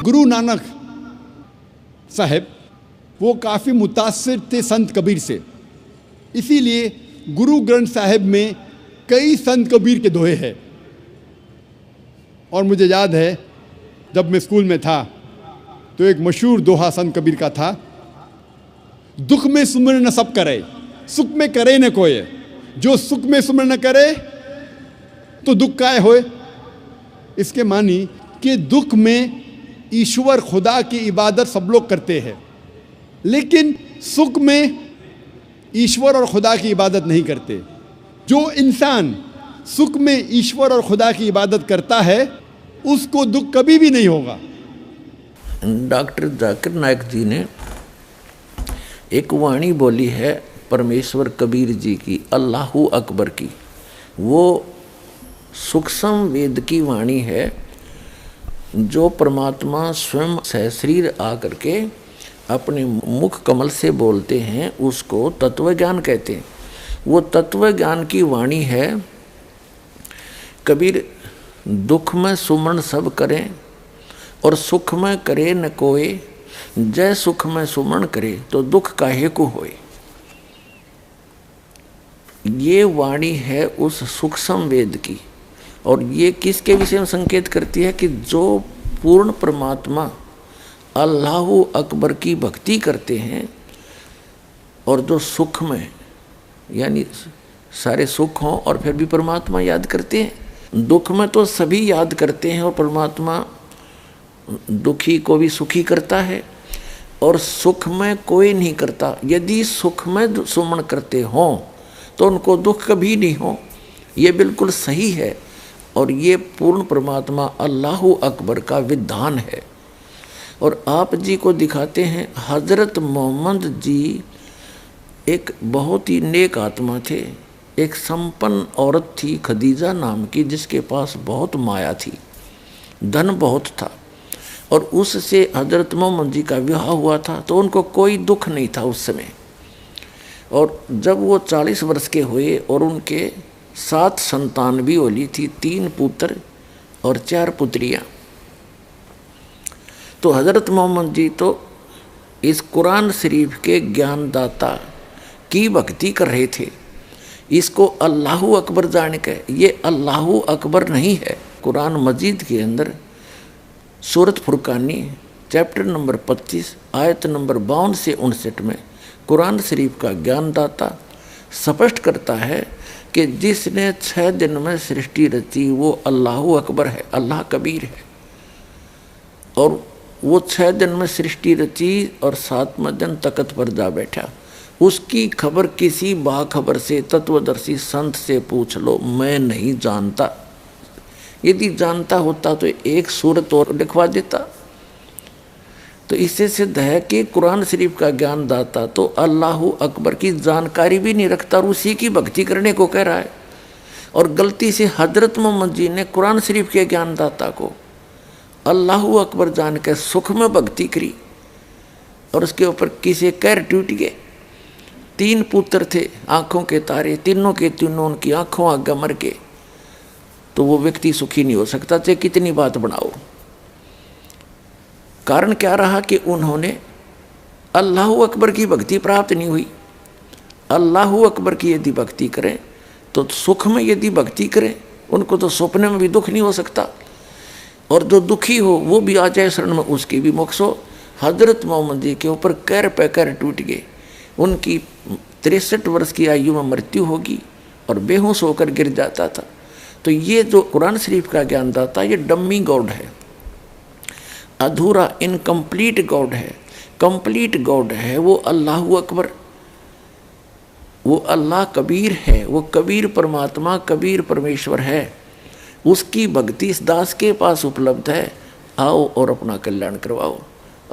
गुरु नानक साहब वो काफ़ी मुतासिर थे संत कबीर से, इसीलिए गुरु ग्रंथ साहिब में कई संत कबीर के दोहे हैं। और मुझे याद है जब मैं स्कूल में था तो एक मशहूर दोहा संत कबीर का था, दुख में सुमर न सब करे, सुख में करे न कोई, जो सुख में सुमर न करे तो दुख काय होए। इसके मानी कि दुख में ईश्वर खुदा की इबादत सब लोग करते हैं, लेकिन सुख में ईश्वर और खुदा की इबादत नहीं करते। जो इंसान सुख में ईश्वर और खुदा की इबादत करता है उसको दुख कभी भी नहीं होगा। डॉक्टर जाकिर नायक जी ने एक वाणी बोली है परमेश्वर कबीर जी की, अल्लाहू अकबर की। वो सूक्ष्म वेद की वाणी है जो परमात्मा स्वयं सहशरीर आकर के अपने मुख कमल से बोलते हैं, उसको तत्व ज्ञान कहते हैं। वो तत्व ज्ञान की वाणी है। कबीर दुख में सुमन सब करें और सुख में करे न कोय, जय सुख में सुमन करे तो दुख काहे को होए। ये वाणी है उस सूक्ष्म वेद की, और ये किसके विषय में संकेत करती है कि जो पूर्ण परमात्मा अल्लाहु अकबर की भक्ति करते हैं और जो सुख में यानी सारे सुख हों और फिर भी परमात्मा याद करते हैं। दुख में तो सभी याद करते हैं और परमात्मा दुखी को भी सुखी करता है, और सुख में कोई नहीं करता। यदि सुख में सुमन करते हों तो उनको दुख कभी नहीं हो। ये बिल्कुल सही है, और ये पूर्ण परमात्मा अल्लाहु अकबर का विधान है। और आप जी को दिखाते हैं, हज़रत मोहम्मद जी एक बहुत ही नेक आत्मा थे। एक संपन्न औरत थी खदीजा नाम की, जिसके पास बहुत माया थी, धन बहुत था, और उससे हज़रत मोहम्मद जी का विवाह हुआ था। तो उनको कोई दुख नहीं था उस समय। और जब वो 40 वर्ष के हुए और उनके 7 संतान भी होली थी, 3 पुत्र और 4 पुत्रियाँ। तो हज़रत मोहम्मद जी तो इस कुरान शरीफ के ज्ञानदाता की भक्ति कर रहे थे। इसको अल्लाहु अकबर जान के, ये अल्लाहु अकबर नहीं है। कुरान मजीद के अंदर सूरत फुरकानी चैप्टर नंबर 25 आयत नंबर 52 से 59 में कुरान शरीफ का ज्ञानदाता स्पष्ट करता है कि जिसने 6 दिन में सृष्टि रची वो अल्लाहु अकबर है, अल्लाह कबीर है। और वो 6 दिन में सृष्टि रची और 7वें दिन तख्त पर जा बैठा। उसकी खबर किसी बाखबर से, तत्वदर्शी संत से पूछ लो, मैं नहीं जानता। यदि जानता होता तो एक सूरत और लिखवा देता। तो इससे सिद्ध है कि कुरान शरीफ का ज्ञानदाता तो अल्लाहु अकबर की जानकारी भी नहीं रखता और उसी की भक्ति करने को कह रहा है। और गलती से हज़रत मोहम्मद जी ने कुरान शरीफ के ज्ञानदाता को अल्लाहु अकबर जान के सुख में भक्ति करी, और उसके ऊपर किसी कैर टूट गए। 3 पुत्र थे, आँखों के तारे, तीनों के तीनों उनकी आँखों आगे मर गए। तो वो व्यक्ति सुखी नहीं हो सकता, चाहे कितनी बात बनाओ। कारण क्या रहा कि उन्होंने अल्लाहु अकबर की भक्ति प्राप्त नहीं हुई। अल्लाहु अकबर की यदि भक्ति करें तो सुख में यदि भक्ति करें, उनको तो सपने में भी दुख नहीं हो सकता। और जो दुखी हो वो भी आ जाए शरण में, उसकी भी मोक्ष हो। हज़रत मोहम्मद जी के ऊपर कैर पे कैर टूट गए। उनकी 63 वर्ष की आयु में मृत्यु होगी और बेहोश होकर गिर जाता था। तो ये जो कुरान शरीफ का ज्ञानदाता, ये डम्मी गॉड है, अधूरा इनकम्प्लीट गॉड है। कंप्लीट गॉड है वो अल्लाहु अकबर, वो अल्लाह कबीर है, वो कबीर परमात्मा, कबीर परमेश्वर है। उसकी भक्ति इस दास के पास उपलब्ध है। आओ और अपना कल्याण करवाओ।